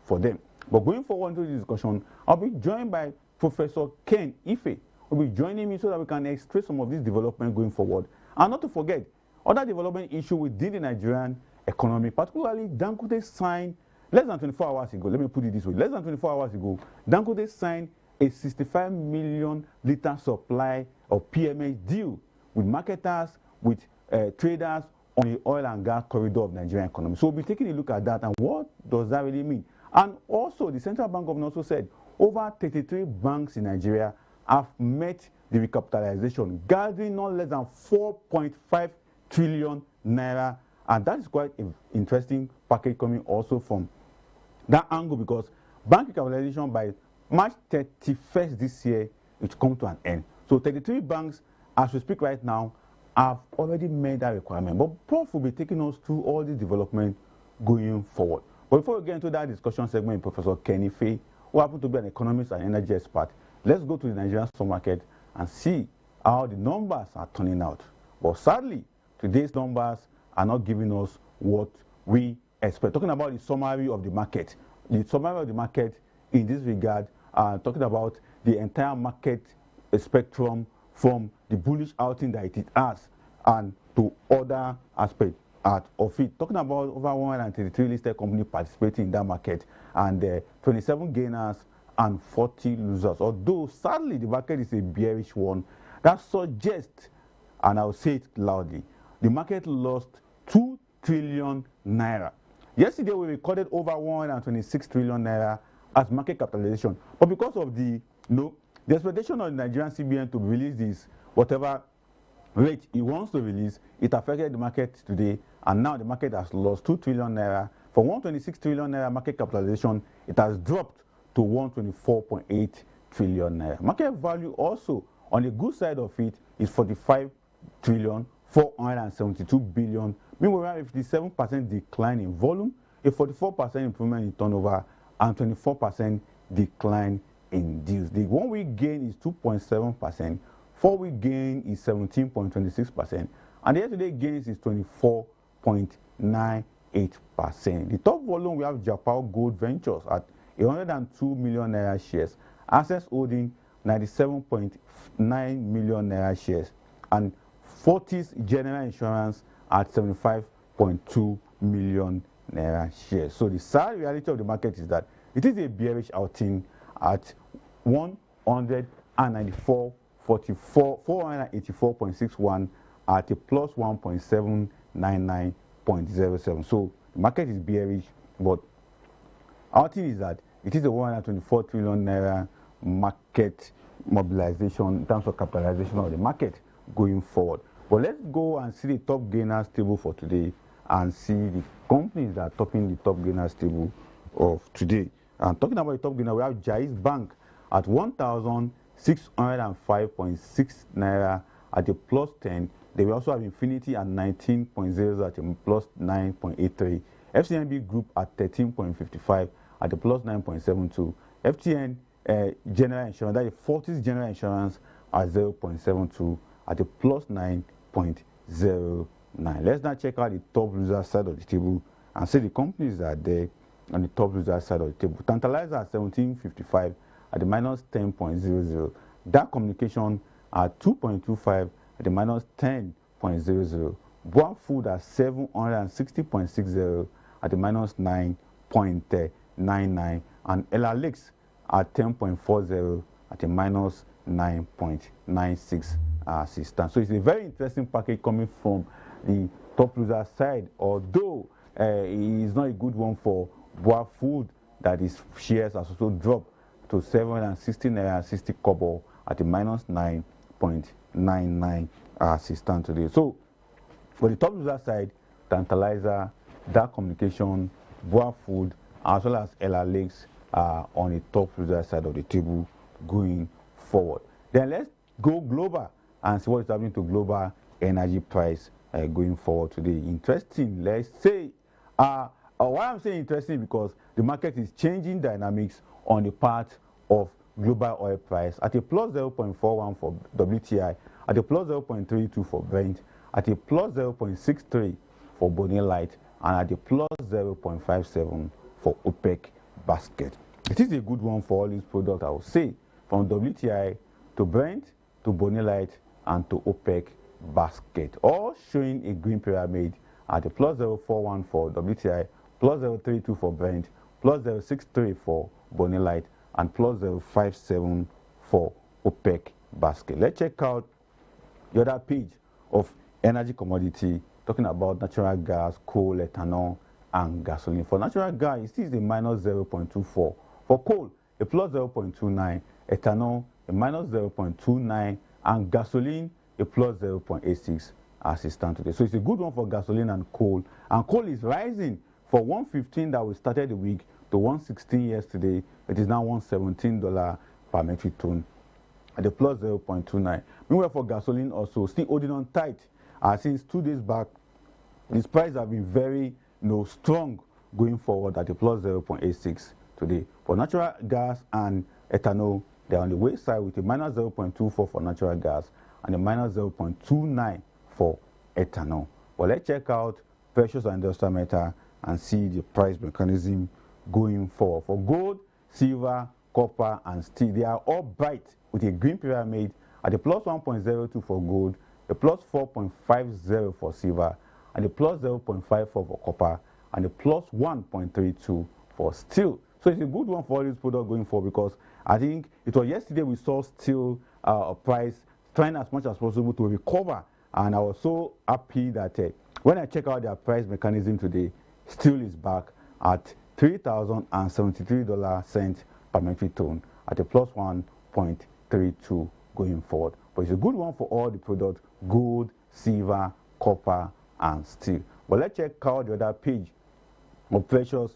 for them. But going forward into the discussion, I'll be joined by Professor Ken Ife, who will be joining me so that we can extract some of this development going forward. And not to forget, other development issue within the Nigerian economy, particularly Dangote signed less than 24 hours ago. Let me put it this way. Less than 24 hours ago, Dangote signed a 65 million liter supply of PMS deal with marketers, with traders on the oil and gas corridor of Nigerian economy. So we'll be taking a look at that and what does that really mean. And also, the Central Bank Governor also said over 33 banks in Nigeria have met the recapitalization, gathering no less than 4.5 trillion naira, and that is quite an interesting package coming also from that angle, because bank recapitalization by March 31st this year, it comes to an end. So 33 banks, as we speak right now, have already made that requirement. But Prof will be taking us through all this development going forward. But before we get into that discussion segment, Professor Kenny Faye, who happens to be an economist and energy expert, let's go to the Nigerian stock market and see how the numbers are turning out. But sadly, today's numbers are not giving us what we expect. Talking about the summary of the market. The summary of the market in this regard, talking about the entire market spectrum from the bullish outing that it has and to other aspects of it. Talking about over 133 listed companies participating in that market, and 27 gainers and 40 losers. Although sadly the market is a bearish one, that suggests, and I'll say it loudly, the market lost 2 trillion naira. Yesterday we recorded over 126 trillion naira as market capitalization, but because of the expectation of the Nigerian CBN to release this whatever rate it wants to release, it affected the market today, and now the market has lost 2 trillion naira. From 126 trillion naira market capitalization, it has dropped to 124.8 trillion naira. Market value also on the good side of it is 45 trillion 472 billion. Meanwhile, a 57% decline in volume, a 44% improvement in turnover, and 24% decline in deals. The 1 week gain is 2.7%, 4 week gain is 17.26%, and the year-to-date gains is 24.98%. The top volume we have Japan Gold Ventures at 102 million naira shares, Access Holding 97.9 million naira shares, and Fortis General Insurance at 75.2 million naira shares. So the sad reality of the market is that it is a bearish outing at 484.61 at a plus 1.799.07. So the market is bearish, but our thing is that it is a 124 trillion naira market mobilization in terms of capitalization of the market going forward. But let's go and see the top gainers table for today and see the companies that are topping the top gainers table of today. And talking about the top gainer, we have Jais Bank at 1,605.6 naira at a plus 10. They will also have Infinity at 19.00 at a plus 9.83. FCNB Group at 13.55 at a plus 9.72. FTN General Insurance, that is Fortis General Insurance at 0.72 at a plus 9.09. Let's now check out the top loser side of the table and see the companies that are there on the top loser side of the table. Tantalizer at 17.55 at the minus 10.00. Dark Communication at 2.25 at the minus 10.00. Boa Food at 760.60 at the minus 9.99. And Elalix at 10.40 at a minus 9.96 assistant. So it's a very interesting package coming from the top loser side, although it is not a good one for Boa Food, that is shares has also dropped to 760 naira 60 kobo at a minus 9.99 assistant today. So for the top loser side, Tantalizer, Dark Communication, Boa Food, as well as Elalix on the top loser side of the table going forward. Then let's go global and see what is happening to global energy price going forward today. Interesting, let's say. Why I'm saying interesting, because the market is changing dynamics on the part of global oil price at a plus 0.41 for WTI, at a plus 0.32 for Brent, at a plus 0.63 for Bonnet Light, and at a plus 0.57 for OPEC basket. It is a good one for all these products, I would say, from WTI to Brent to Bonilite and to OPEC basket, all showing a green pyramid at a plus 0.41 for WTI, plus 0.32 for Brent, plus 0.63 for Bonilite, and plus 0.57 for OPEC basket. Let's check out the other page of energy commodity, talking about natural gas, coal, ethanol, and gasoline. For natural gas, it is a minus 0.24. For coal, a plus 0.29. Ethanol, a minus 0.29. And gasoline, a plus 0.86 as it stands today. So it's a good one for gasoline and coal. And coal is rising for 115 that we started the week to 116 yesterday. It is now $117 per metric ton at the plus 0.29. Meanwhile, for gasoline also still holding on tight. Since 2 days back, these prices have been very strong going forward at the plus 0.86 today. For natural gas and ethanol, they're on the way side with a minus 0.24 for natural gas and a minus 0.29 for ethanol. Well, let's check out precious and industrial metal and see the price mechanism going forward. For gold, silver, copper, and steel, they are all bright with a green pyramid at the plus 1.02 for gold, the plus 4.50 for silver, and the plus 0.54 for copper, and the plus 1.32 for steel. So it's a good one for all these products going forward, because I think it was yesterday we saw steel price trying as much as possible to recover, and I was so happy that when I check out their price mechanism today, steel is back at $3,073 per metric ton at a plus 1.32 going forward. But it's a good one for all the products: gold, silver, copper, and steel. But let's check out the other page of precious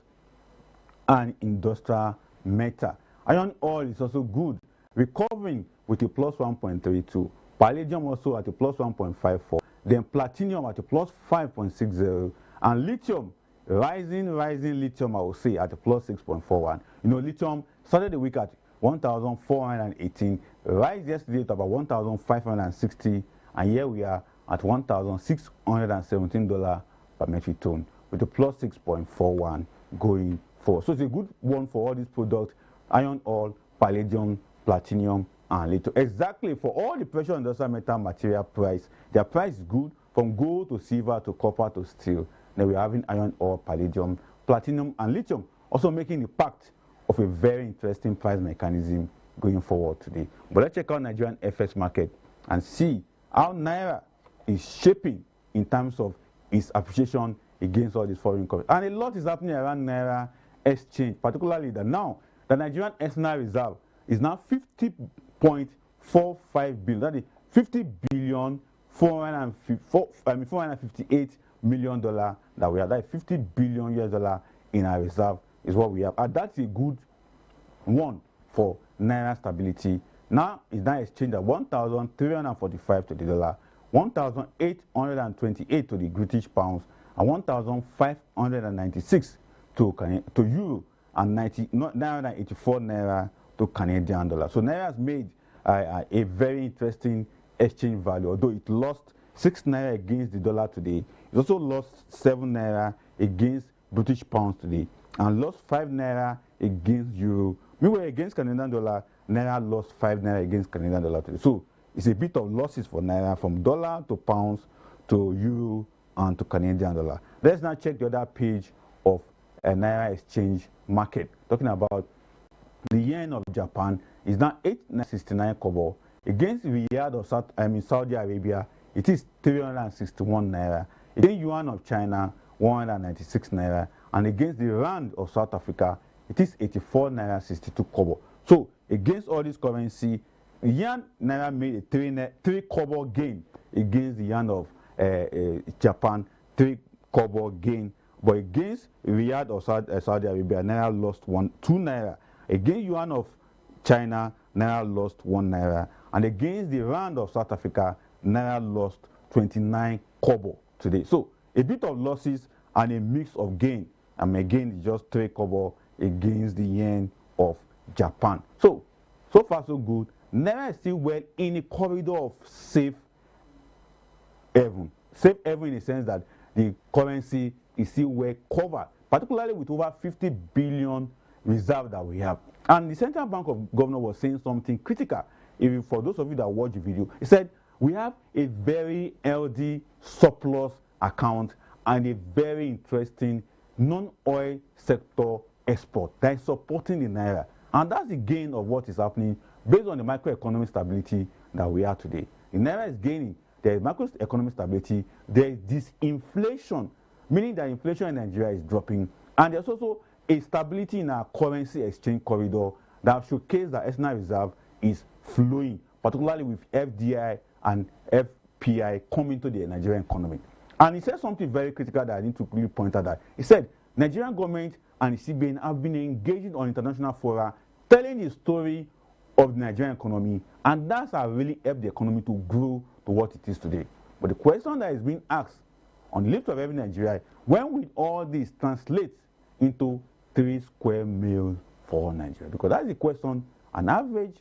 and industrial metal. Iron ore is also good, recovering with a plus 1.32. Palladium also at a plus 1.54. Then platinum at a plus 5.60. And lithium, rising lithium, I would say, at a plus 6.41. Lithium started the week at 1,418, rise yesterday to about 1,560, and here we are at $1,617 per metric ton with a plus 6.41 going forward. So it's a good one for all these products: iron ore, palladium, platinum, and lithium. Exactly for all the precious industrial metal material price, their price is good from gold to silver to copper to steel. Then we're having iron ore, palladium, platinum, and lithium, also making the pact of a very interesting price mechanism going forward today. But let's check out Nigerian FX market and see how Naira is shaping in terms of its appreciation against all these foreign currencies. And a lot is happening around Naira exchange, particularly that now the Nigerian external reserve is now 50.45 billion. That is 50 billion 458 million dollars that we have. That is 50 billion US dollar in our reserve is what we have. And that's a good one for Naira stability. Now it's now exchanged at 1,345 to the dollar, 1,828 to the British pounds, and 1,596 to euro, and 984 naira to Canadian dollar. So Naira has made a very interesting exchange value. Although it lost 6 naira against the dollar today, it also lost 7 naira against British pounds today, and lost 5 naira against euro. Meanwhile, against Canadian dollar, Naira lost 5 naira against Canadian dollar today. So it's a bit of losses for Naira, from dollar to pounds to euro and to Canadian dollar. Let's now check the other page of a Naira exchange market. Talking about the yen of Japan is now 869 kobo. Against the Riyadh of Saudi Arabia, it is 361 naira. Against yuan of China, 196 naira. And against the rand of South Africa, it is 84 naira 62 kobo. So against all this currency, yen Naira made a 3 kobo gain against the yen of Japan, 3 kobo gain. But against Riyadh of Saudi Arabia, Naira lost 2 naira. Against yuan of China, Naira lost 1 naira. And against the rand of South Africa, Naira lost 29 kobo today. So a bit of losses and a mix of gain. And again, just 3 kobo against the yen of Japan. So far so good. Naira is still well in a corridor of safe haven. Safe haven in the sense that the currency is still well covered, particularly with over 50 billion reserve that we have. And the Central Bank of Governor was saying something critical. If, for those of you that watch the video, he said, we have a very healthy surplus account and a very interesting non-oil sector export that is supporting the Naira. And that's the gain of what is happening based on the macroeconomic stability that we are today. The Naira is gaining. There is macroeconomic stability. There is disinflation, meaning that inflation in Nigeria is dropping. And there's also a stability in our currency exchange corridor that showcases that external reserve is flowing, particularly with FDI and FPI coming to the Nigerian economy. And he said something very critical that I need to quickly point out. That he said Nigerian government and the CBN have been engaging on international fora, telling the story of the Nigerian economy, and that's how really helped the economy to grow to what it is today. But the question that is being asked on the lips of every Nigerian, when will all this translate into 3 square meals for Nigeria? Because that's the question an average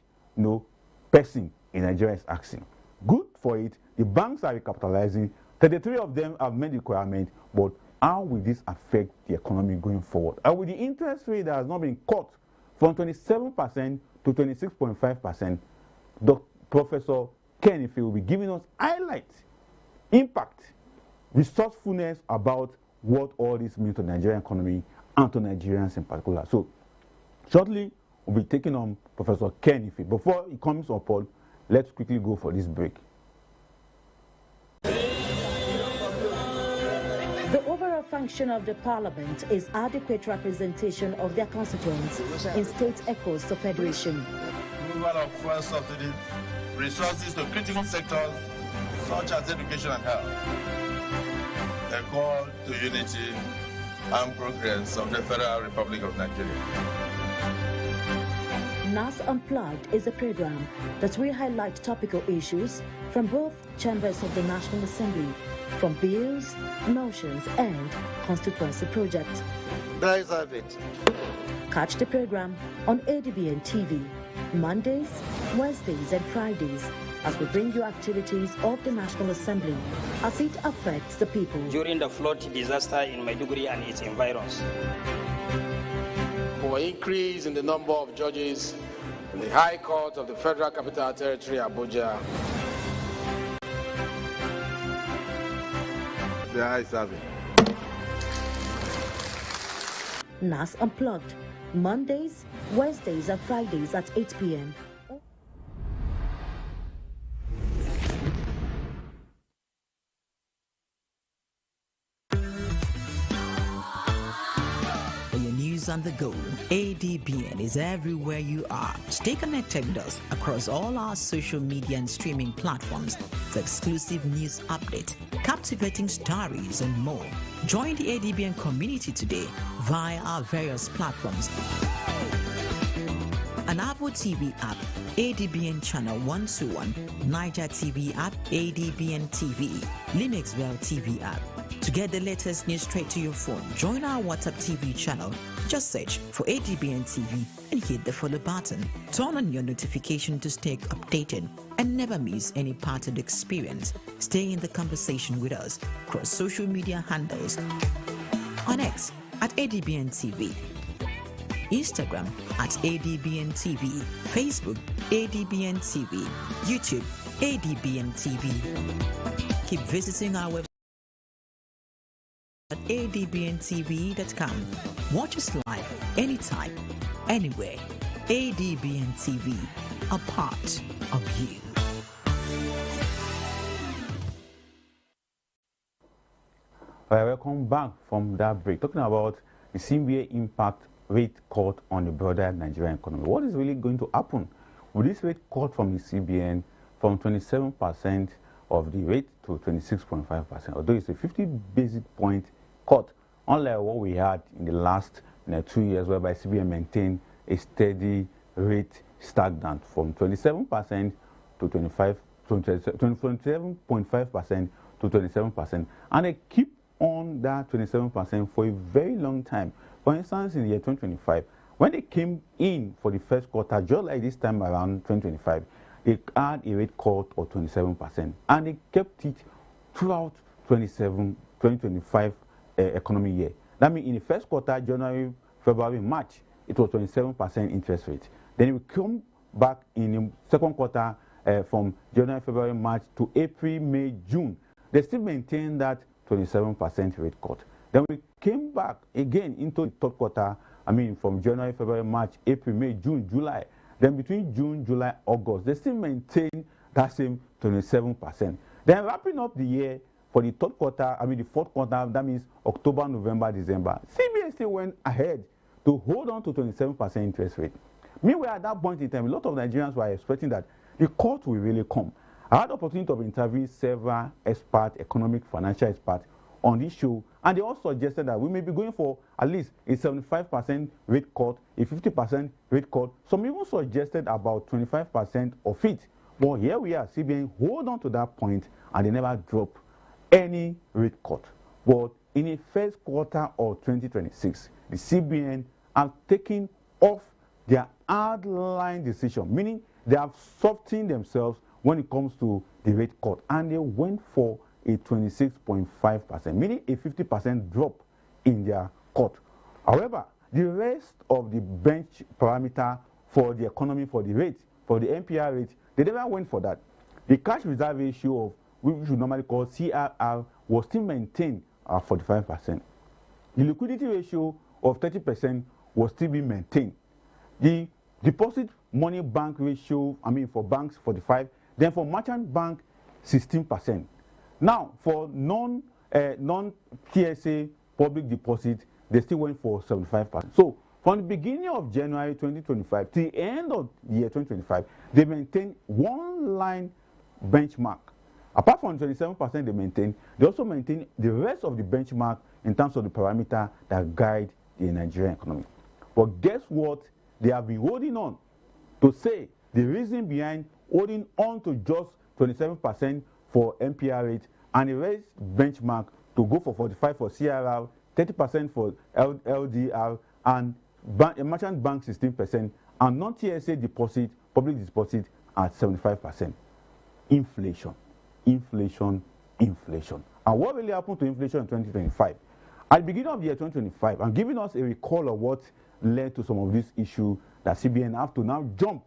person in Nigeria is asking. Good for it. The banks are recapitalizing. 33 of them have made the requirement, but how will this affect the economy going forward? And with the interest rate that has not been cut from 27% to 26.5%, Professor Ken Ife will be giving us highlight, impact, resourcefulness about what all this means to the Nigerian economy and to Nigerians in particular. So, shortly, we'll be taking on Professor Ken Ife. Before he comes on board, let's quickly go for this break. The overall function of the parliament is adequate representation of their constituents in state echoes to federation. Removal of fuel subsidy, resources to critical sectors such as education and health. A call to unity and progress of the Federal Republic of Nigeria. NAS Unplugged is a program that will highlight topical issues from both chambers of the National Assembly, from bills, motions, and constituency projects. Guys have it. Catch the program on ADBN TV, Mondays, Wednesdays, and Fridays, as we bring you activities of the National Assembly as it affects the people. During the flood disaster in Maiduguri and its environs. For increase in the number of judges in the High Court of the Federal Capital Territory, Abuja. The eyes have it. NAS Unplugged, Mondays, Wednesdays, and Fridays at 8 p.m. On the go. ADBN is everywhere you are. Stay connected with us across all our social media and streaming platforms for exclusive news updates, captivating stories, and more. Join the ADBN community today via our various platforms. An Apple TV app, ADBN Channel 121, Niger TV app, ADBN TV, Linuxwell TV app. To get the latest news straight to your phone, join our WhatsApp TV channel. Just search for ADBN TV and hit the follow button. Turn on your notification to stay updated and never miss any part of the experience. Stay in the conversation with us across social media handles. On X at ADBN TV, Instagram at ADBN TV, Facebook ADBN TV, YouTube ADBN TV. Keep visiting our website at adbntv.com. Watch us live anytime, anywhere. ADBN TV, a part of you. All right, welcome back from that break. Talking about the CBA impact rate cut on the broader Nigerian economy. What is really going to happen with this rate cut from the CBN from 27% of the rate to 26.5%? Although it's a 50 basis point cut, unlike what we had in the last 2 years, whereby CBN maintained a steady rate stagnant from 27% to 27.5% to 27%, and they keep on that 27% for a very long time. For instance, in the year 2025, when they came in for the first quarter, just like this time around 2025, they had a rate cut of 27%, and they kept it throughout 2025 economic year. That means in the first quarter, January, February, March, it was 27% interest rate. Then we come back in the second quarter from January, February, March to April, May, June. They still maintain that 27% rate cut. Then we came back again into the third quarter, from January, February, March, April, May, June, July. Then between June, July, August, they still maintain that same 27%. Then wrapping up the year for the third quarter, the fourth quarter, that means October, November, December, CBN still went ahead to hold on to 27% interest rate. Meanwhile, at that point in time, a lot of Nigerians were expecting that the cut will really come. I had the opportunity of interviewing several experts, economic, financial experts on this show, and they all suggested that we may be going for at least a 75% rate cut, a 50% rate cut. Some even suggested about 25% of it. But here we are, CBN hold on to that point, and they never drop any rate cut. But in the first quarter of 2026, the CBN have taken off their hard-line decision, meaning they have softened themselves when it comes to the rate cut, and they went for a 26.5%, meaning a 50% drop in their cut. However, the rest of the bench parameter for the economy, for the rate, for the NPR rate, they never went for that. The cash reserve ratio of which we should normally call CRR was still maintained at 45%. The liquidity ratio of 30% was still being maintained. The deposit money bank ratio, for banks 45%, then for merchant bank 16%. Now for non-TSA public deposit, they still went for 75%. So from the beginning of January 2025 to the end of the year 2025, they maintained one line benchmark. Apart from 27% they maintain, they also maintain the rest of the benchmark in terms of the parameter that guide the Nigerian economy. But guess what? They have been holding on to say the reason behind holding on to just 27% for NPR rate and the rest benchmark to go for 45% for CRR, 30% for LDR, and merchant bank 16%, and non-TSA deposit, public deposit at 75%. Inflation. Inflation. And what really happened to inflation in 2025? At the beginning of the year 2025, I'm giving us a recall of what led to some of these issues that CBN have to now jump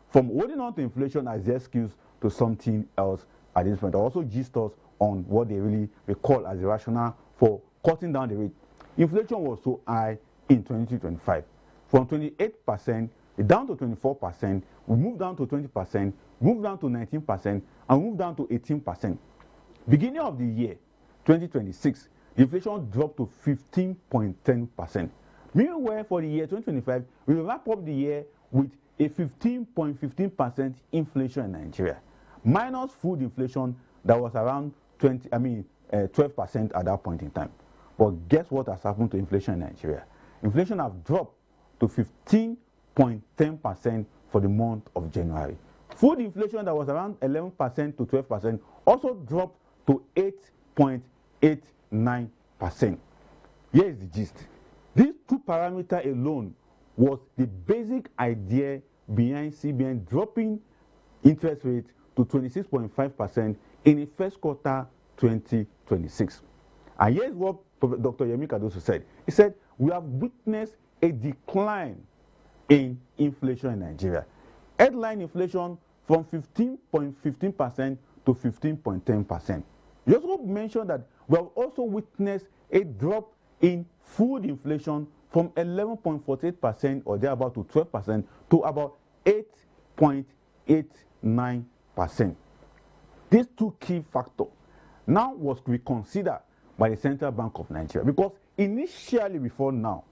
from holding on to inflation as the excuse to something else at this point. I also gist us on what they really recall as the rationale for cutting down the rate. Inflation was so high in 2025. From 28% down to 24%, we moved down to 20%, moved down to 19%, and moved down to 18%. Beginning of the year, 2026, the inflation dropped to 15.10%. Meanwhile, for the year 2025, we will wrap up the year with a 15.15% inflation in Nigeria, minus food inflation that was around 12% at that point in time. But guess what has happened to inflation in Nigeria? Inflation has dropped to 15.10% for the month of January. Food inflation that was around 11% to 12% also dropped to 8.89%. Here is the gist. These two parameters alone was the basic idea behind CBN dropping interest rate to 26.5% in the first quarter 2026. And here's what Dr. Yemi Cardoso said. He said, we have witnessed a decline in inflation in Nigeria. Headline inflation from 15.15% to 15.10%. You also mentioned that we have also witnessed a drop in food inflation from 11.48% or thereabout to 12% to about 8.89%. These two key factors now was reconsidered by the Central Bank of Nigeria, because initially before now,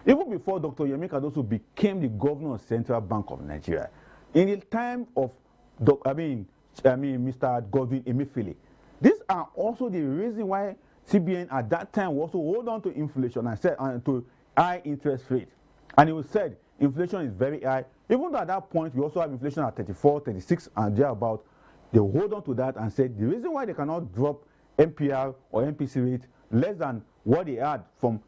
even before Dr. Yemi Cardoso became the governor of Central Bank of Nigeria, in the time of Mr. Godwin Emefiele, these are also the reason why CBN at that time also hold on to inflation and said to high interest rate. And it was said inflation is very high. Even though at that point we also have inflation at 34, 36 and thereabout, they hold on to that and said the reason why they cannot drop MPR or MPC rate less than what they had from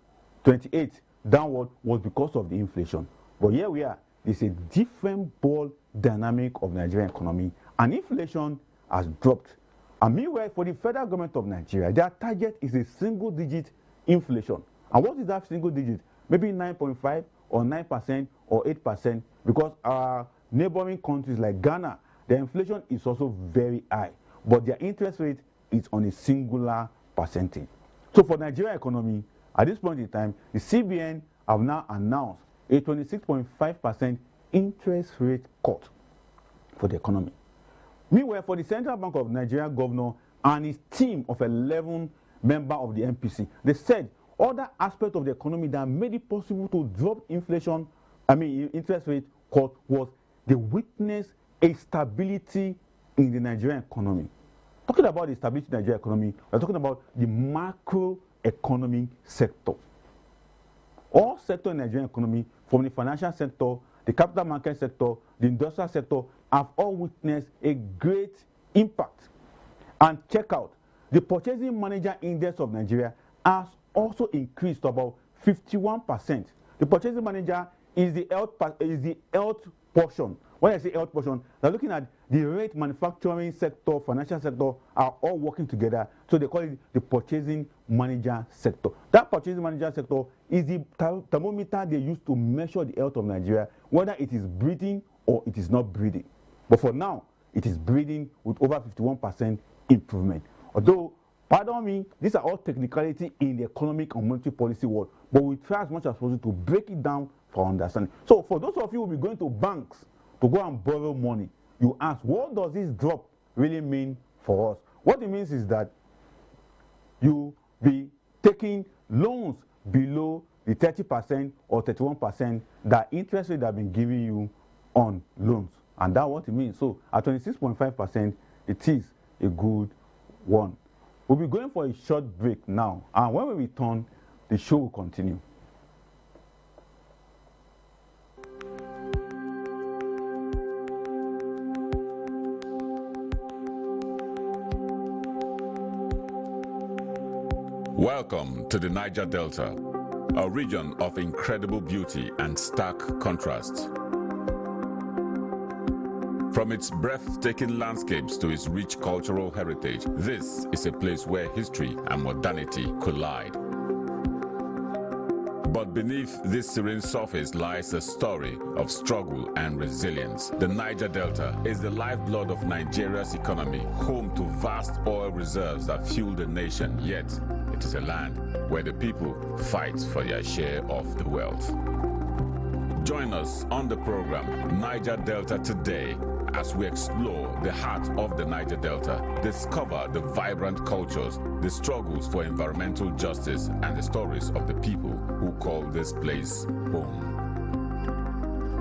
28 downward was because of the inflation. But here we are. It's a different ball dynamic of the Nigerian economy, and inflation has dropped. And meanwhile, for the federal government of Nigeria, their target is a single-digit inflation. And what is that single digit? Maybe 9.5 or 9% or 8%, because our neighboring countries like Ghana, their inflation is also very high, but their interest rate is on a singular percentage. So for Nigeria economy, at this point in time, the CBN have now announced a 26.5% interest rate cut for the economy. Meanwhile, for the Central Bank of Nigeria governor and his team of 11 members of the MPC, they said other aspects of the economy that made it possible to drop interest rate cut was they witnessed a stability in the Nigerian economy. Talking about the stability in the Nigerian economy, we're talking about the macroeconomic sector. All sectors in the Nigerian economy, from the financial sector, the capital market sector, the industrial sector, have all witnessed a great impact. And check out, the Purchasing Manager Index of Nigeria has also increased to about 51%. The Purchasing Manager is the health portion. When I say health portion, they're looking at the rate manufacturing sector, financial sector are all working together. So they call it the Purchasing Manager sector. That Purchasing Manager sector is the thermometer they use to measure the health of Nigeria, whether it is breathing or it is not breathing. But for now, it is breathing with over 51% improvement. Although, pardon me, these are all technicality in the economic and monetary policy world, but we try as much as possible to break it down for understanding. So for those of you who will be going to banks to go and borrow money, you ask, what does this drop really mean for us? What it means is that you be taking loans below the 30% or 31% that interest rate have been giving you on loans. And that's what it means. So at 26.5%, it is a good one. We'll be going for a short break now. And when we return, the show will continue. Welcome to the Niger Delta, a region of incredible beauty and stark contrast. From its breathtaking landscapes to its rich cultural heritage, this is a place where history and modernity collide. But beneath this serene surface lies a story of struggle and resilience. The Niger Delta is the lifeblood of Nigeria's economy, home to vast oil reserves that fuel the nation, yet it is a land where the people fight for their share of the wealth. Join us on the program Niger Delta Today as we explore the heart of the Niger Delta, discover the vibrant cultures, the struggles for environmental justice, and the stories of the people who call this place home.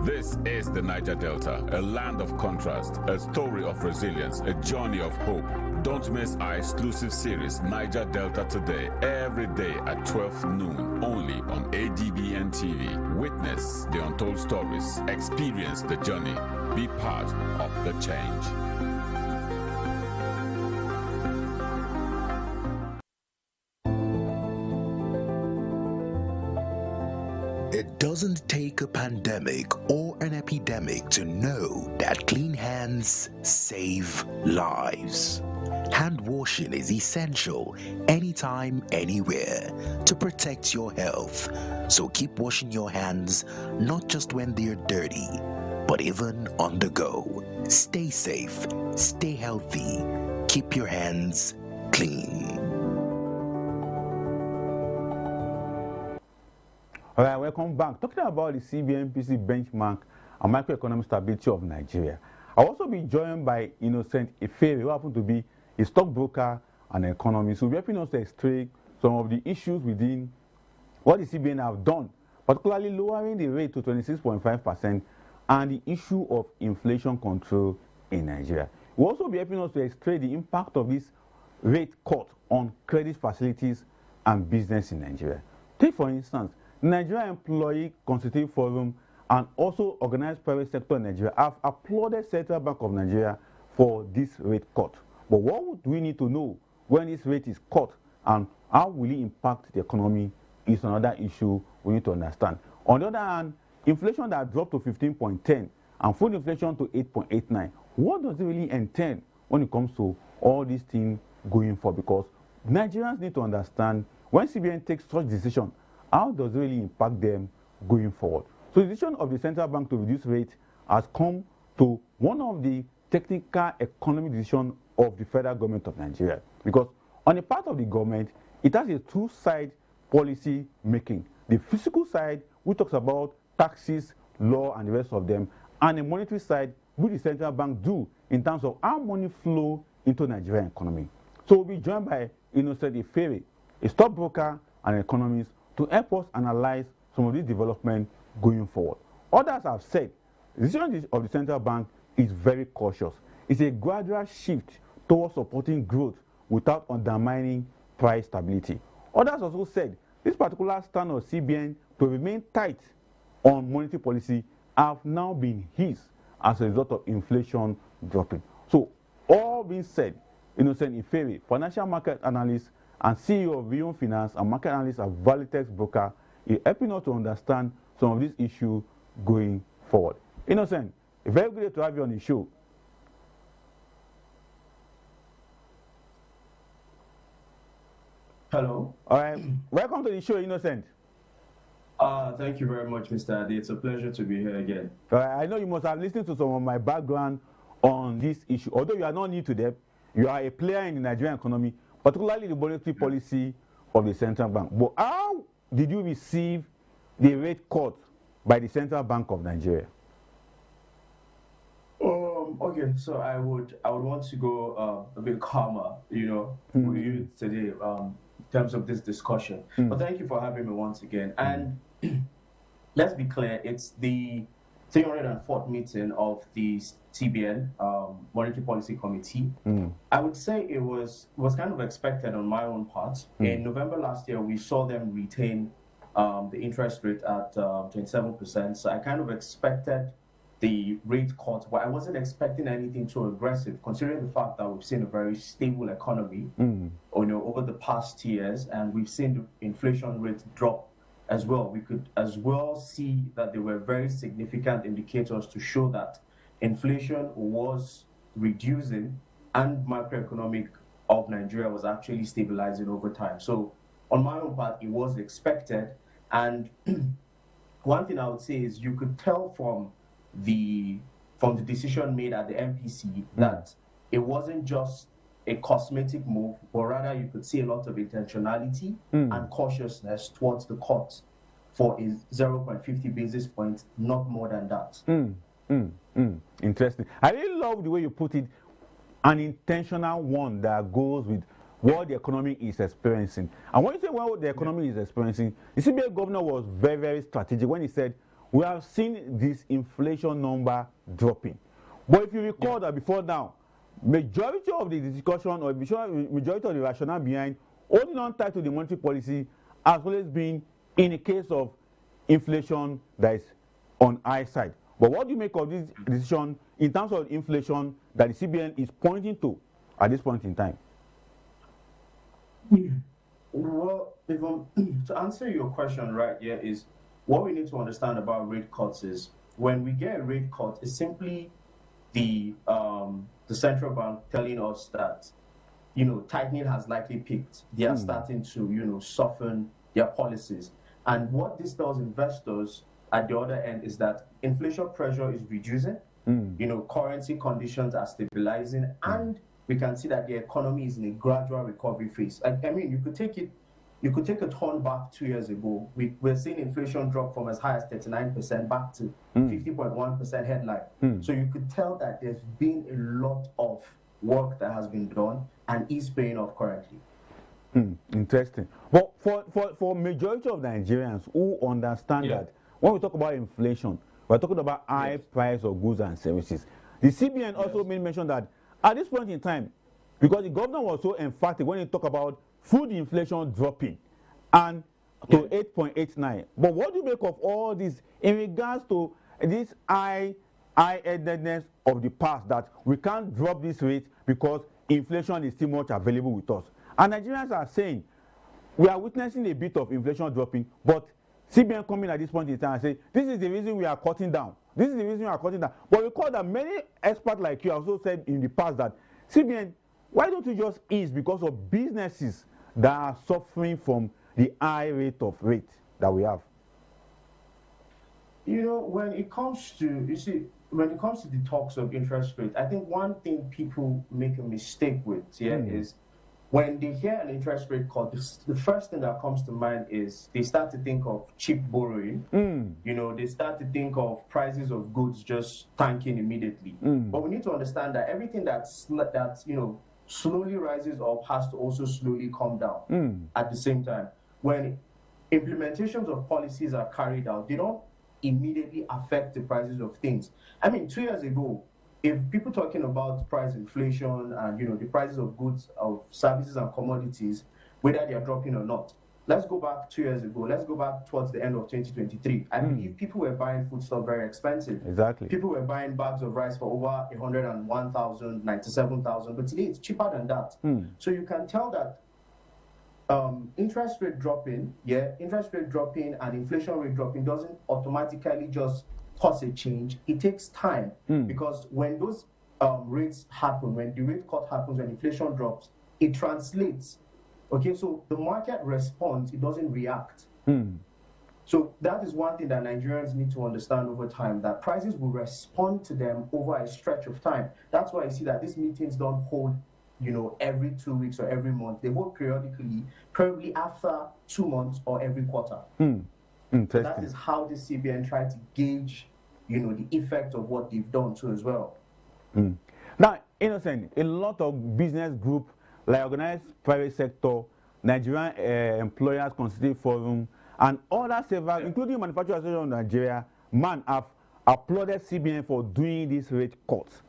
This is the Niger Delta, a land of contrast, a story of resilience, a journey of hope. Don't miss our exclusive series, Niger Delta Today, every day at 12 noon, only on ADBN TV. Witness the untold stories, experience the journey, be part of the change. It doesn't take a pandemic or an epidemic to know that clean hands save lives. Hand washing is essential anytime, anywhere to protect your health. So keep washing your hands, not just when they're dirty, but even on the go. Stay safe, stay healthy, keep your hands clean. All right, welcome back. Talking about the CBNPC benchmark and macroeconomic stability of Nigeria. I'll also be joined by Innocent Efere, who happens to be a stockbroker and an economist, who will be helping us to extract some of the issues within what the CBN have done, particularly lowering the rate to 26.5% and the issue of inflation control in Nigeria. We'll also be helping us to extract the impact of this rate cut on credit facilities and business in Nigeria. Take, for instance, Nigeria Employee Consultative Forum and also organized private sector in Nigeria have applauded Central Bank of Nigeria for this rate cut. But what would we need to know when this rate is cut and how will it impact the economy is another issue we need to understand. On the other hand, inflation that dropped to 15.10 and food inflation to 8.89, what does it really entail when it comes to all these things going forward? Because Nigerians need to understand when CBN takes such decision, how does it really impact them going forward? So the decision of the central bank to reduce rates has come to one of the technical economic decisions of the federal government of Nigeria. Because on the part of the government, it has a two-side policy making. The physical side, which talks about taxes, law, and the rest of them, and the monetary side, which the central bank do in terms of how money flow into the Nigerian economy. So we'll be joined by Innocent Ifere, a stockbroker and economist, to help us analyze some of these developments going forward. Others have said the decision of the central bank is very cautious. It's a gradual shift towards supporting growth without undermining price stability. Others also said this particular stand of CBN to remain tight on monetary policy have now been his as a result of inflation dropping. So, all being said, Innocent Ifere, financial market analyst and CEO of Vion Finance and market analyst at Valitex Broker, is helping us to understand some of these issues going forward. Innocent, very good to have you on the show. Hello. All right. Welcome to the show, Innocent. Thank you very much, Mr. Adi. It's a pleasure to be here again. All right. I know you must have listened to some of my background on this issue. Although you are not new to them, you are a player in the Nigerian economy, particularly the monetary policy of the central bank. But how did you receive the rate cut by the Central Bank of Nigeria? Okay, so I would want to go a bit calmer, with you today in terms of this discussion. But thank you for having me once again. And let's be clear, it's the 304th meeting of the TBN Monetary Policy Committee. I would say it was kind of expected on my own part. In November last year, we saw them retain the interest rate at 27%. So I kind of expected the rate cut, but I wasn't expecting anything too aggressive, considering the fact that we've seen a very stable economy, over the past years, and we've seen the inflation rate drop as well. We could as well see that there were very significant indicators to show that inflation was reducing and macroeconomic of Nigeria was actually stabilizing over time. So on my own part, it was expected. And one thing I would say is you could tell from the decision made at the MPC that it wasn't just a cosmetic move, but rather you could see a lot of intentionality and cautiousness towards the cut for a 0.50 basis points, not more than that. Interesting. I really love the way you put it, an intentional one that goes with what the economy is experiencing. And when you say what the economy is experiencing, the CBN governor was very, very strategic when he said, we have seen this inflation number dropping. But if you recall that before now, majority of the discussion or majority of the rationale behind holding on tight to the monetary policy has always been in the case of inflation that is on high side. But what do you make of this decision in terms of inflation that the CBN is pointing to at this point in time? Well, to answer your question right here is, what we need to understand about rate cuts is when we get a rate cut, it's simply the central bank telling us that, tightening has likely peaked. They are starting to, soften their policies. And what this tells investors at the other end is that inflation pressure is reducing, currency conditions are stabilizing, and we can see that the economy is in a gradual recovery phase. I mean, you could take a turn back 2 years ago. We're seeing inflation drop from as high as 39% back to 50.1% headline. So you could tell that there's been a lot of work that has been done and is paying off currently. Interesting. But for majority of Nigerians who understand that when we talk about inflation, we're talking about high price of goods and services. The CBN also made mention that at this point in time, because the governor was so emphatic when he talked about food inflation dropping and to 8.89. But what do you make of all this in regards to this high-headedness of the past that we can't drop this rate because inflation is still much available with us? And Nigerians are saying we are witnessing a bit of inflation dropping, but CBN coming at this point in time and say this is the reason we are cutting down. This is the reason we are cutting down. But recall that many experts like you also said in the past that CBN, why don't you just ease because of businesses that are suffering from the high rate that we have? You know, when it comes to, you see, when it comes to the talks of interest rate, I think one thing people make a mistake with here is when they hear an interest rate cut, the first thing that comes to mind is they start to think of cheap borrowing. You know, they start to think of prices of goods just tanking immediately. But we need to understand that everything that's you know, slowly rises up has to also slowly come down at the same time. When implementations of policies are carried out, they don't immediately affect the prices of things. I mean, 2 years ago, if people talking about price inflation and, you know, the prices of goods, of services and commodities, whether they are dropping or not, let's go back 2 years ago. Let's go back towards the end of 2023. I believe people were buying foodstuff very expensive. Exactly. People were buying bags of rice for over 101,000, 97,000, but today it's cheaper than that. So you can tell that interest rate dropping and inflation rate dropping doesn't automatically just cause a change. It takes time because when those rates happen, when the rate cut happens, when inflation drops, it translates. Okay, so the market responds, it doesn't react. So that is one thing that Nigerians need to understand over time, that prices will respond to them over a stretch of time. That's why I see that these meetings don't hold, you know, every 2 weeks or every month. They hold periodically, probably after 2 months or every quarter. So that is how the CBN tried to gauge, you know, the effect of what they've done too as well. Now, Innocent, a lot of business group, like organized private sector, Nigerian Employers Constitutive Forum, and other several, including Manufacturers Association of Nigeria, have applauded CBN for doing this rate cuts.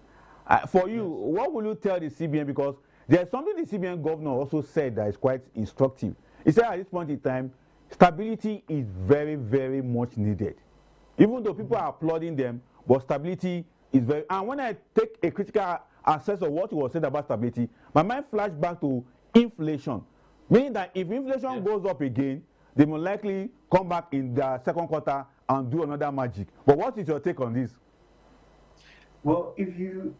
For you, what will you tell the CBN? Because there's something the CBN governor also said that is quite instructive. He said at this point in time, stability is very, very much needed. Even though people are applauding them, but stability is very... And when I take a critical assess of what was said about stability, my mind flashed back to inflation. Meaning that if inflation goes up again, they will likely come back in the second quarter and do another magic. But what is your take on this? Well, if you...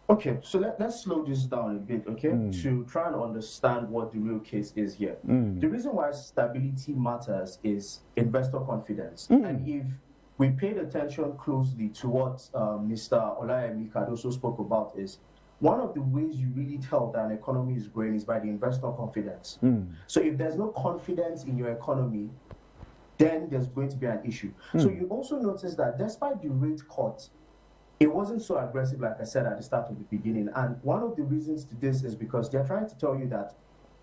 Okay, so let's slow this down a bit, okay, to try and understand what the real case is here. The reason why stability matters is investor confidence. And if we paid attention closely to what Mr. Olayemi Cardoso spoke about, is one of the ways you really tell that an economy is growing is by the investor confidence. So if there's no confidence in your economy, then there's going to be an issue. So you also notice that despite the rate cut, it wasn't so aggressive, like I said at the start of the beginning. And one of the reasons to this is because they're trying to tell you that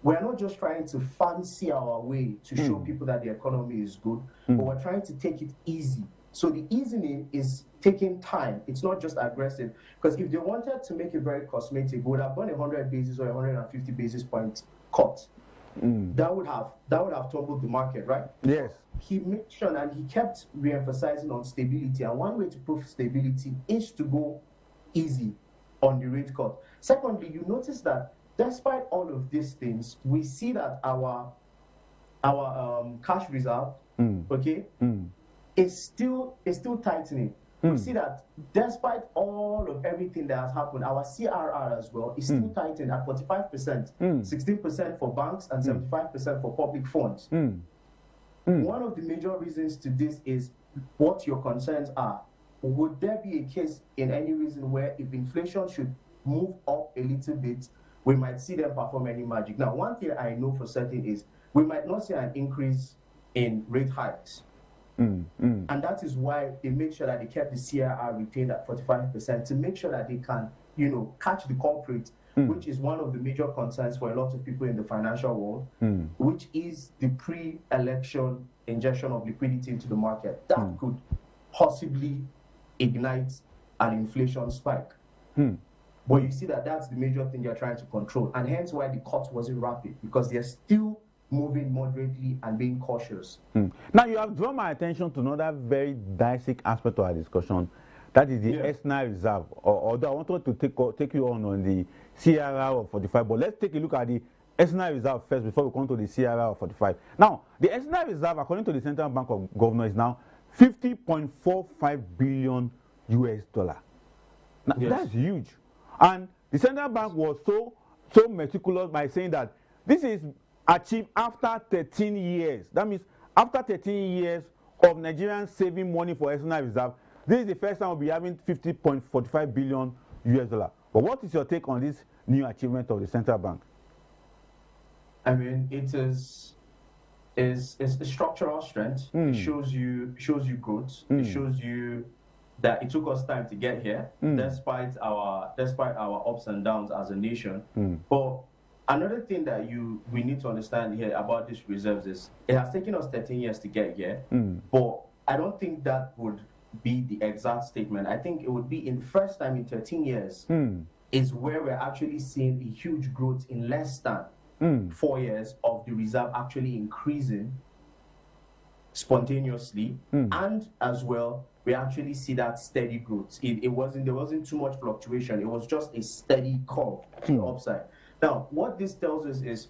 we're not just trying to fancy our way to show people that the economy is good, but we're trying to take it easy. So the easing is taking time. It's not just aggressive. Because if they wanted to make it very cosmetic, we would have done 100 basis or 150 basis point cut. That would have tumbled the market, right? Yes. He made sure and he kept re-emphasizing on stability. And one way to prove stability is to go easy on the rate cut. Secondly, you notice that despite all of these things, we see that our cash reserve, is still tightening. We see that despite all of everything that has happened, our CRR as well is still tightened at 45%, 16% for banks and 75% for public funds. One of the major reasons to this is what your concerns are. Would there be a case in any reason where if inflation should move up a little bit, we might see them perform any magic? Now, one thing I know for certain is we might not see an increase in rate hikes. And that is why they make sure that they kept the CRR retained at 45% to make sure that they can, you know, catch the culprit, which is one of the major concerns for a lot of people in the financial world, which is the pre-election injection of liquidity into the market. That could possibly ignite an inflation spike. But you see that that's the major thing they're trying to control, and hence why the cut wasn't rapid, because they're still moving moderately and being cautious. Now, you have drawn my attention to another very dicey aspect of our discussion. That is the external reserve. Although I wanted to take you on the CRR of 45, but let's take a look at the external reserve first before we come to the CRR of 45. Now, the external reserve, according to the Central Bank of Governors, is now $50.45 billion US. Now, that's huge. And the Central Bank was so meticulous by saying that this is achieved after 13 years. That means after 13 years of Nigerians saving money for external reserve. This is the first time we'll be having 50.45 billion US dollar. But what is your take on this new achievement of the central bank? I mean, it is a structural strength. It shows you growth. It shows you that it took us time to get here, despite our ups and downs as a nation. But another thing that we need to understand here about these reserves is it has taken us 13 years to get here. But I don't think that would be the exact statement. I think it would be in the first time in 13 years is where we're actually seeing a huge growth in less than 4 years of the reserve actually increasing spontaneously, and as well we actually see that steady growth. There wasn't too much fluctuation. It was just a steady curve to the upside. Now, what this tells us is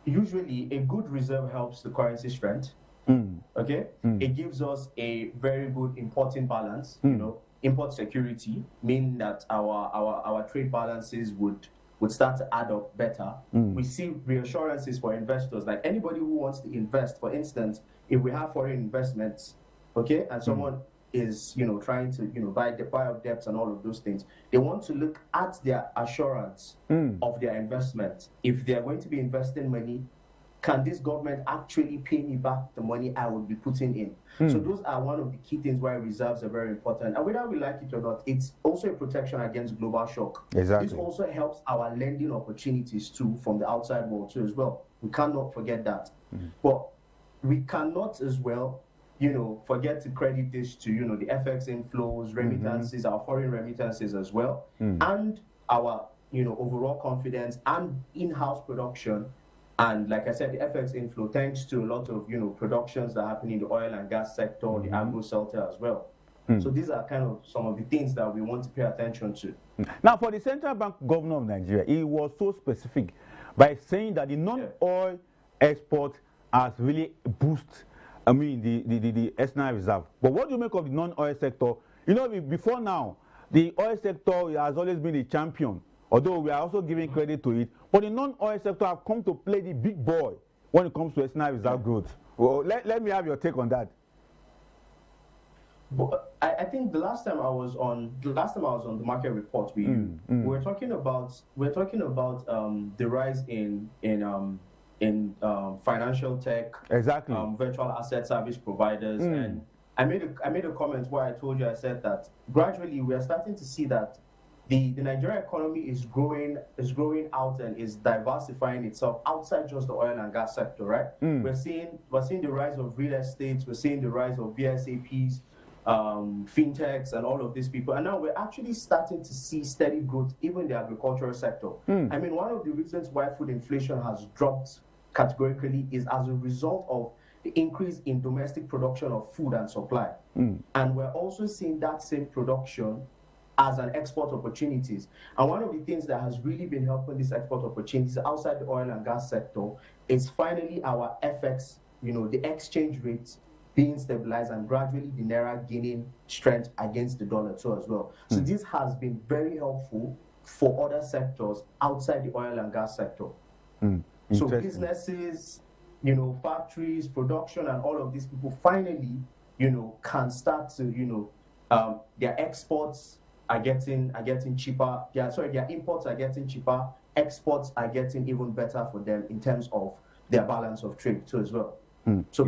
usually a good reserve helps the currency strength. Okay, it gives us a very good importing balance. You know, import security, meaning that our trade balances would start to add up better. We see reassurances for investors, like anybody who wants to invest. For instance, if we have foreign investments, okay, and someone is trying to buy up debts and all of those things, they want to look at their assurance of their investment. If they are going to be investing money, can this government actually pay me back the money I would be putting in? So those are one of the key things why reserves are very important. And whether we like it or not, it's also a protection against global shock. Exactly. This also helps our lending opportunities too from the outside world too as well. We cannot forget that. But we cannot as well, forget to credit this to, the FX inflows, remittances, our foreign remittances as well, and our, overall confidence and in-house production. And like I said, the FX inflow, thanks to a lot of, productions that happen in the oil and gas sector, the agro sector as well. So these are kind of some of the things that we want to pay attention to. Now, for the Central Bank Governor of Nigeria, he was so specific by saying that the non-oil export has really boosted, the external reserve. But what do you make of the non-oil sector? Before now, the oil sector has always been a champion, although we are also giving credit to it. But the non-oil sector have come to play the big boy when it comes to external reserve growth. Well, let me have your take on that. But I think the last time I was on the market report with you, we're talking about the rise in financial tech, exactly, virtual asset service providers, and I made a comment where I told you, I said that gradually we are starting to see that the Nigerian economy is growing out and is diversifying itself outside just the oil and gas sector, right? We're seeing the rise of real estate, we're seeing the rise of VSAPs, fintechs, and all of these people, and now we're actually starting to see steady growth even in the agricultural sector. I mean, one of the reasons why food inflation has dropped categorically is as a result of the increase in domestic production of food and supply, and we're also seeing that same production as an export opportunities. And one of the things that has really been helping these export opportunities outside the oil and gas sector is finally our FX, the exchange rates being stabilized and gradually the naira gaining strength against the dollar too as well. So this has been very helpful for other sectors outside the oil and gas sector. So businesses, factories, production, and all of these people finally, can start to, their exports are getting cheaper. Their imports are getting cheaper. Exports are getting even better for them in terms of their balance of trade too as well. So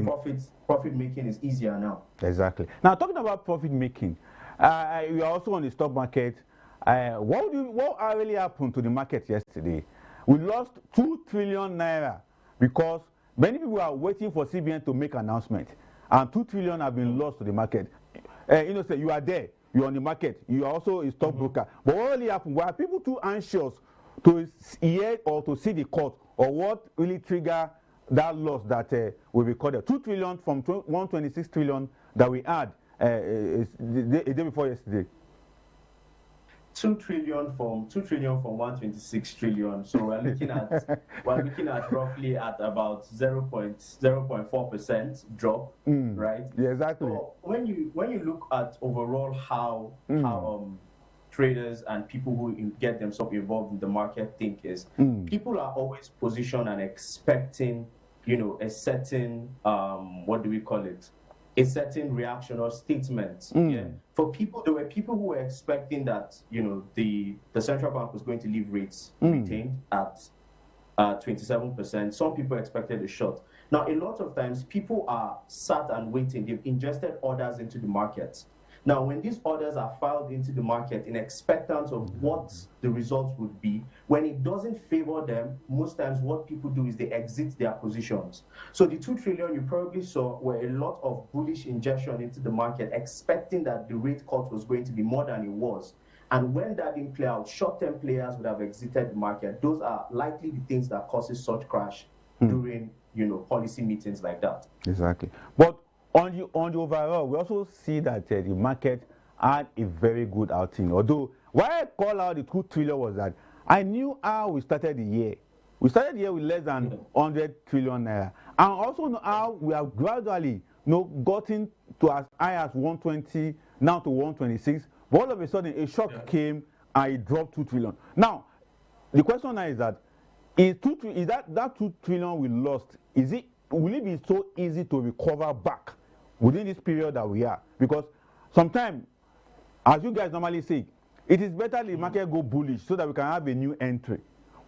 profit making is easier now. Exactly. Now, talking about profit making, we are also on the stock market. What really happened to the market yesterday? We lost 2 trillion naira because many people are waiting for CBN to make an announcement, and 2 trillion have been lost to the market. Say you are there, you're on the market, you are also a stockbroker. But what really happened? Were people too anxious to hear or to see the court, or what really triggered that loss that we recorded? 2 trillion from 126 trillion that we had a day before yesterday. 2 trillion from 126 trillion. So we're looking at roughly at about 0.4% drop, right? Yeah, exactly. So when you look at overall how traders and people who get themselves involved in the market think is, people are always positioned and expecting, a certain what do we call it? a certain reaction or statement. Yeah. For people, there were people who were expecting that, you know, the central bank was going to leave rates retained at 27%. Some people expected a shot. Now, a lot of times, people are sat and waiting. They've ingested orders into the market. Now, when these orders are filed into the market in expectance of what the results would be, when it doesn't favor them, most times what people do is they exit their positions. So the 2 trillion you probably saw were a lot of bullish injection into the market, expecting that the rate cut was going to be more than it was. And when that didn't play out, short-term players would have exited the market. Those are likely the things that causes such crash during, you know, policy meetings like that. Exactly. But on the overall, we also see that the market had a very good outing. Although, why I call out the 2 trillion was that I knew how we started the year. We started the year with less than 100 trillion naira. And also know how we have gradually, you know, gotten to as high as 120, now to 126. But all of a sudden, a shock came and it dropped 2 trillion. Now, the question now is that, is that 2 trillion we lost, will it be so easy to recover back within this period that we are? Because sometimes, as you guys normally say, it is better the market go bullish so that we can have a new entry.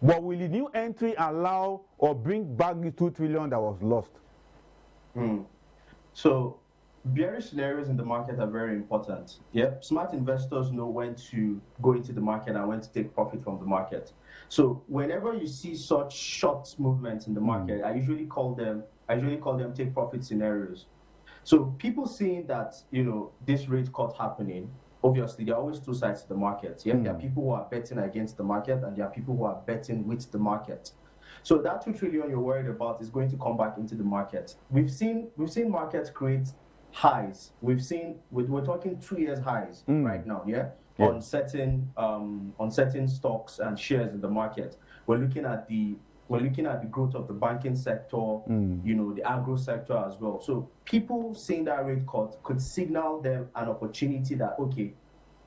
But will the new entry allow or bring back the 2 trillion that was lost? So, bearish scenarios in the market are very important. Yep, smart investors know when to go into the market and when to take profit from the market. So, whenever you see such short movements in the market, I usually call them take profit scenarios. So, people seeing that, you know, this rate cut happening, obviously there are always two sides to the market. Yeah, there are people who are betting against the market and there are people who are betting with the market. So that 2 trillion you're worried about is going to come back into the market. We've seen markets create highs. We're talking 2 years highs right now, on certain stocks and shares in the market. We're looking at the growth of the banking sector, you know, the agro sector as well. So people seeing that rate cut could signal them an opportunity that, okay,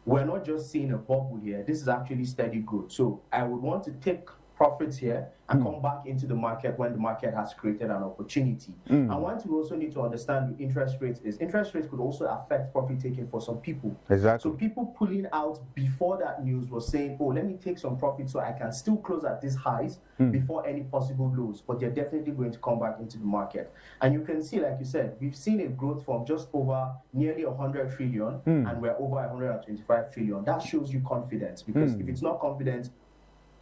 we're not just seeing a bubble here. This is actually steady growth. So I would want to take profits here and come back into the market when the market has created an opportunity. And one thing we also need to understand with interest rates is interest rates could also affect profit taking for some people. Exactly. So people pulling out before that news was saying, oh, let me take some profit so I can still close at these highs before any possible lows. But they're definitely going to come back into the market. And you can see, like you said, we've seen a growth from just over nearly 100 trillion and we're over 125 trillion. That shows you confidence, because if it's not confidence,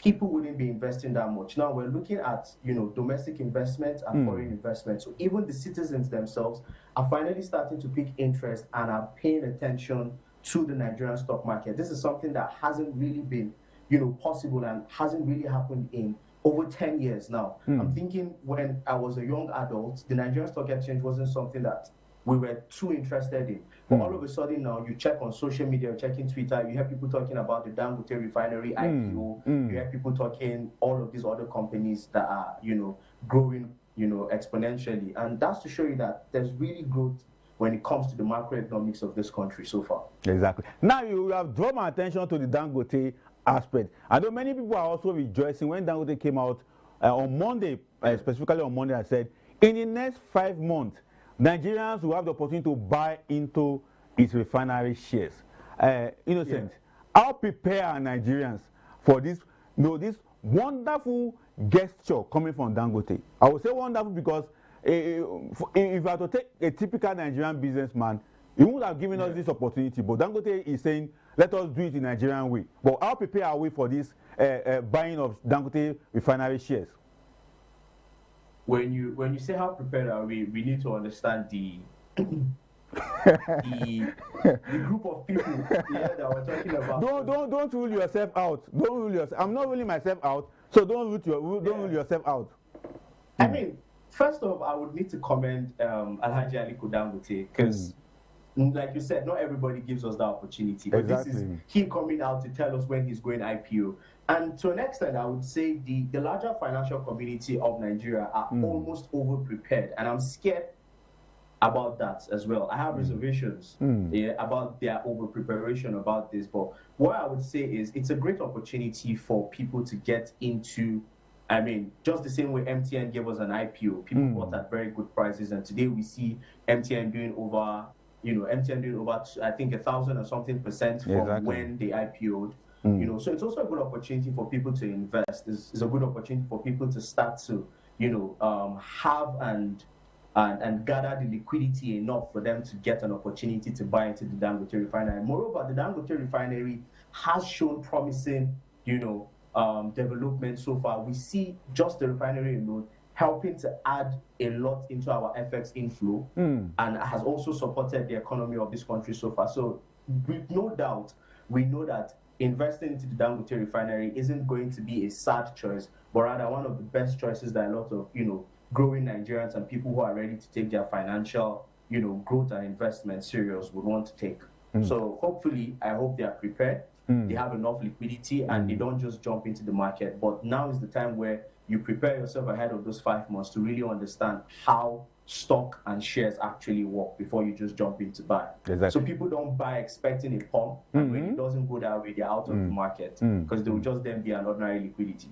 people wouldn't be investing that much. Now we're looking at, you know, domestic investment and foreign investment. So even the citizens themselves are finally starting to pick interest and are paying attention to the Nigerian stock market. This is something that hasn't really been, you know, possible and hasn't really happened in over 10 years now. I'm thinking when I was a young adult, the Nigerian Stock Exchange wasn't something that we were too interested in. But all of a sudden now, you check on social media, checking Twitter, you hear people talking about the Dangote refinery IPO, you hear people talking all of these other companies that are, you know, growing, you know, exponentially. And that's to show you that there's really growth when it comes to the macroeconomics of this country so far. Exactly. Now you have drawn my attention to the Dangote aspect. I know many people are also rejoicing when Dangote came out on Monday, specifically on Monday, I said, in the next 5 months, Nigerians will have the opportunity to buy into its refinery shares. Innocent, how prepared are Nigerians for this, you know, this wonderful gesture coming from Dangote? I would say wonderful because if I had to take a typical Nigerian businessman, he would have given us this opportunity. But Dangote is saying, let us do it in Nigerian way. But how prepared are we for this buying of Dangote refinery shares? When you say how prepared are we need to understand the group of people that we're talking about. Don't rule yourself out. Don't rule yourself. I'm not ruling myself out, so don't rule yourself out. I mean, first off, I would need to commend Alhaji Aliko Dangote, because like you said, not everybody gives us that opportunity. But this is him coming out to tell us when he's going IPO. And to an extent, I would say the larger financial community of Nigeria are almost over-prepared. And I'm scared about that as well. I have reservations about their over-preparation about this. But what I would say is it's a great opportunity for people to get into I mean, just the same way MTN gave us an IPO, people bought at very good prices, and today we see MTN doing over, MTN doing over, I think 1,000 or something percent from when they IPO'd. So it's also a good opportunity for people to invest. It's a good opportunity for people to start to, have and gather the liquidity enough for them to get an opportunity to buy into the Dangote refinery. Moreover, the Dangote refinery has shown promising, development so far. We see just the refinery alone helping to add a lot into our FX inflow and has also supported the economy of this country so far. So with no doubt, we know that investing into the Dangote refinery isn't going to be a sad choice, but rather one of the best choices that a lot of, growing Nigerians and people who are ready to take their financial, growth and investment serious would want to take. So hopefully, I hope they are prepared. They have enough liquidity and they don't just jump into the market. But now is the time where you prepare yourself ahead of those 5 months to really understand how stock and shares actually work before you just jump into buy. So people don't buy expecting a pump, and when it doesn't go that way, they're out of the market because they will just then be an ordinary liquidity.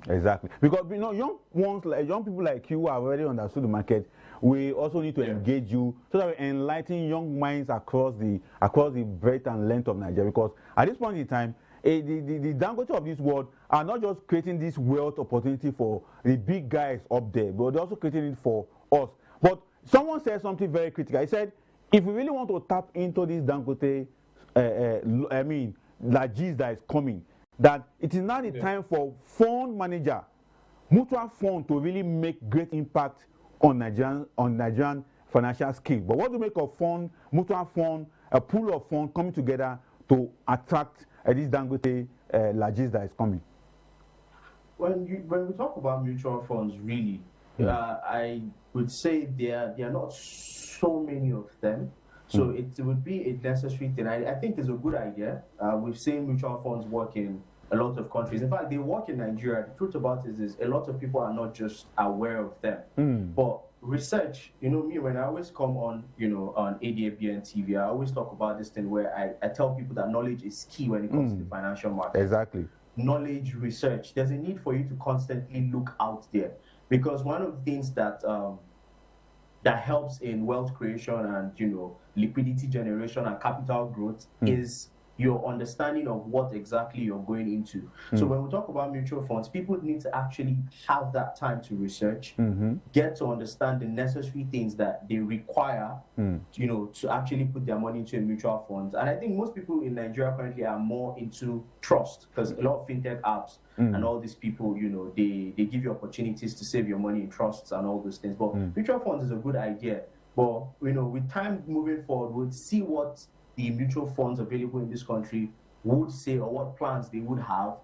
Because young people like you have already understood the market. We also need to engage you so that we enlighten young minds across the breadth and length of Nigeria. Because at this point in time, the Dangote of this world are not just creating this wealth opportunity for the big guys up there, but they're also creating it for us. But someone said something very critical. He said, if we really want to tap into this Dangote, Lagis that is coming, that it is now the time for fund manager, mutual fund to really make great impact on Nigerian financial scale. But what do you make of fund, mutual fund, a pool of funds coming together to attract this Dangote Lagis that is coming? When we talk about mutual funds, really, I would say there are not so many of them. So it would be a necessary thing. I think it's a good idea. We've seen mutual funds work in a lot of countries. In fact, they work in Nigeria. The truth about it is a lot of people are not just aware of them. But research, me, when I always come on, on ADBN TV, I always talk about this thing where I tell people that knowledge is key when it comes to the financial market. Knowledge, research. There's a need for you to constantly look out there. Because one of the things that that helps in wealth creation and liquidity generation and capital growth is your understanding of what exactly you're going into. So when we talk about mutual funds, people need to actually have that time to research, get to understand the necessary things that they require, to actually put their money into a mutual fund. And I think most people in Nigeria currently are more into trust, because a lot of fintech apps and all these people, they give you opportunities to save your money in trusts and all those things. But mutual funds is a good idea. But with time moving forward, we'll see what the mutual funds available in this country would say, or what plans they would have,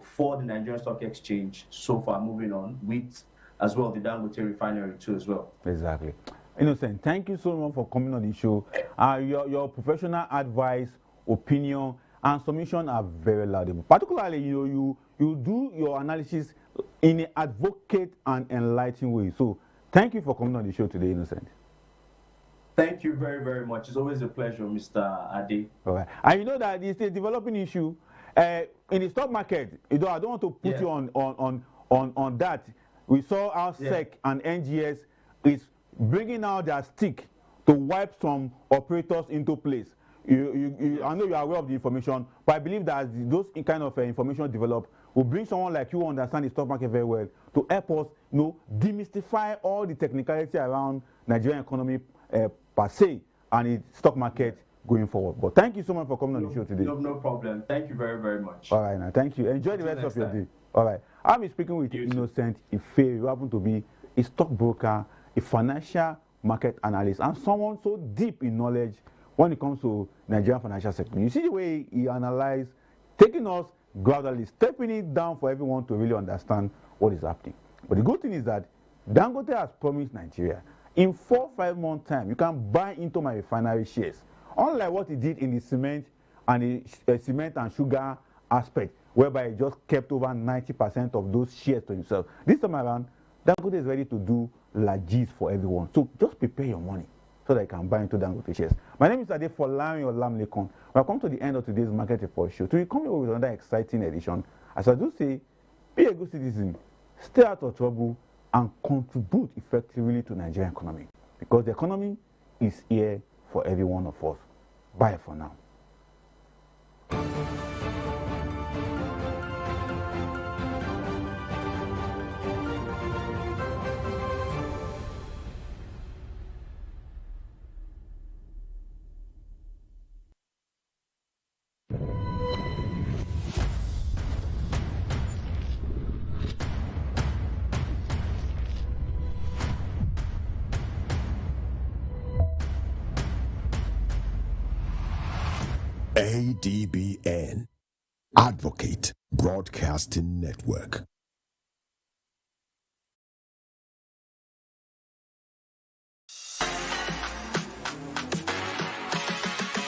for the Nigerian Stock Exchange so far, moving on, with as well the Dangote refinery too as well. Exactly. Innocent, thank you so much for coming on the show. Your professional advice, opinion, and submission are very laudable. Particularly, you do your analysis in an advocate and enlightening way. So thank you for coming on the show today, Innocent. Thank you very, very much. It's always a pleasure, Mr. Ade. All right. And you know that it's a developing issue in the stock market. I don't want to put you on that. We saw how SEC and NGS is bringing out their stick to wipe some operators into place. I know you are aware of the information, but I believe that those kind of information develop will bring someone like you who understand the stock market very well to help us, demystify all the technicality around Nigerian economy per se and the stock market going forward. But thank you so much for coming on the show today. No problem. Thank you very, very much. All right, now thank you. Enjoy the rest of your day. All right. I'll be speaking with Innocent Ife, who happen to be a stockbroker, a financial market analyst, and someone so deep in knowledge when it comes to Nigerian financial sector. You see the way he analyzed, taking us gradually, stepping it down for everyone to really understand what is happening. But the good thing is that Dangote has promised Nigeria, in 4-5 months' time, you can buy into my refinery shares. Unlike what he did in the cement and the cement and sugar aspect, whereby he just kept over 90% of those shares to himself. This time around, Dangote is ready to do Lagis for everyone. So just prepare your money so that you can buy into Dangote shares. My name is Ade Folami Olamlekon. We have come to the end of today's Market Report show. To come here with another exciting edition, as I do say, be a good citizen, stay out of trouble, and contribute effectively to Nigerian economy. Because the economy is here for every one of us. Bye for now. ADBN, Advocate Broadcasting Network.